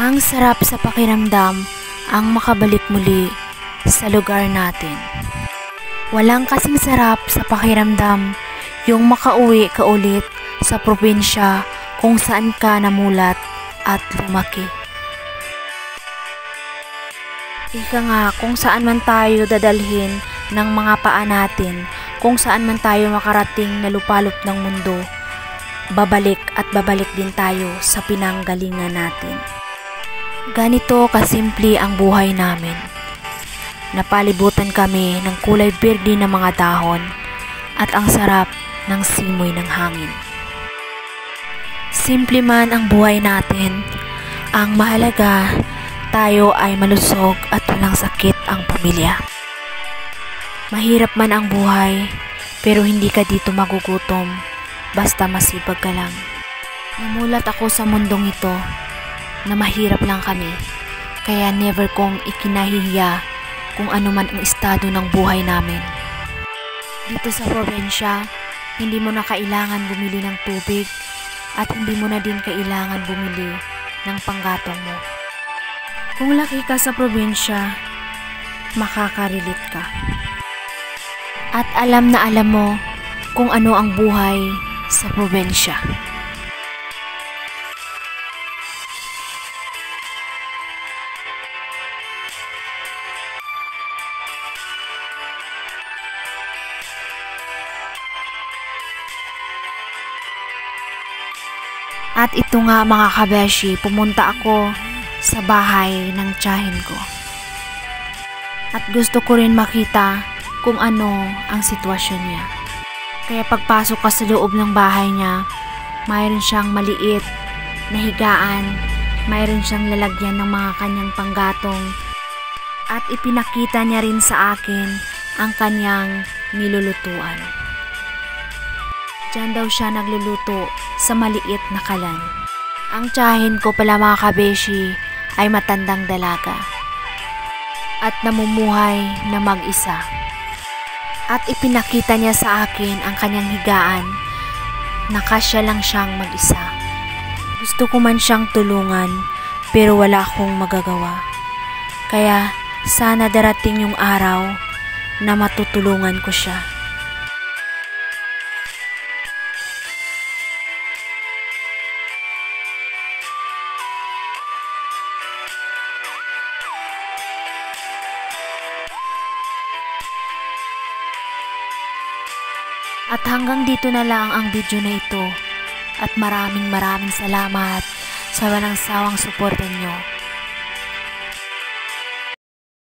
Ang sarap sa pakiramdam ang makabalik muli sa lugar natin. Walang kasing sarap sa pakiramdam yung makauwi ka ulit sa probinsya kung saan ka namulat at lumaki. Ika nga, kung saan man tayo dadalhin ng mga paa natin, kung saan man tayo makarating na lupalop ng mundo, babalik at babalik din tayo sa pinanggalingan natin. Ganito kasimple ang buhay namin. Napalibutan kami ng kulay berde ng mga dahon at ang sarap ng simoy ng hangin. Simple man ang buhay natin, ang mahalaga tayo ay malusog at walang sakit ang pamilya. Mahirap man ang buhay, pero hindi ka dito magugutom basta masipag ka lang. Namulat ako sa mundong ito na mahirap lang kami, kaya never kong ikinahihiya kung ano man ang estado ng buhay namin. Dito sa probinsya, hindi mo na kailangan bumili ng tubig at hindi mo na din kailangan bumili ng panggatong mo. Kung laki ka sa probinsya, makaka-relate ka. At alam na alam mo kung ano ang buhay sa probinsya. At ito nga mga kabeshi, pumunta ako sa bahay ng tiyahin ko. At gusto ko rin makita kung ano ang sitwasyon niya. Kaya pagpasok ka sa loob ng bahay niya, mayroon siyang maliit na higaan, mayroon siyang lalagyan ng mga kanyang panggatong, at ipinakita niya rin sa akin ang kanyang nilulutuan. Diyan daw siya nagluluto sa maliit na kalan. Ang tiyahin ko pala mga kabeshi ay matandang dalaga at namumuhay na mag-isa. At ipinakita niya sa akin ang kanyang higaan na kasya lang siyang mag-isa. Gusto ko man siyang tulungan pero wala akong magagawa. Kaya sana darating yung araw na matutulungan ko siya. At hanggang dito na lang ang video na ito. At maraming salamat sa walang sawang suporta nyo.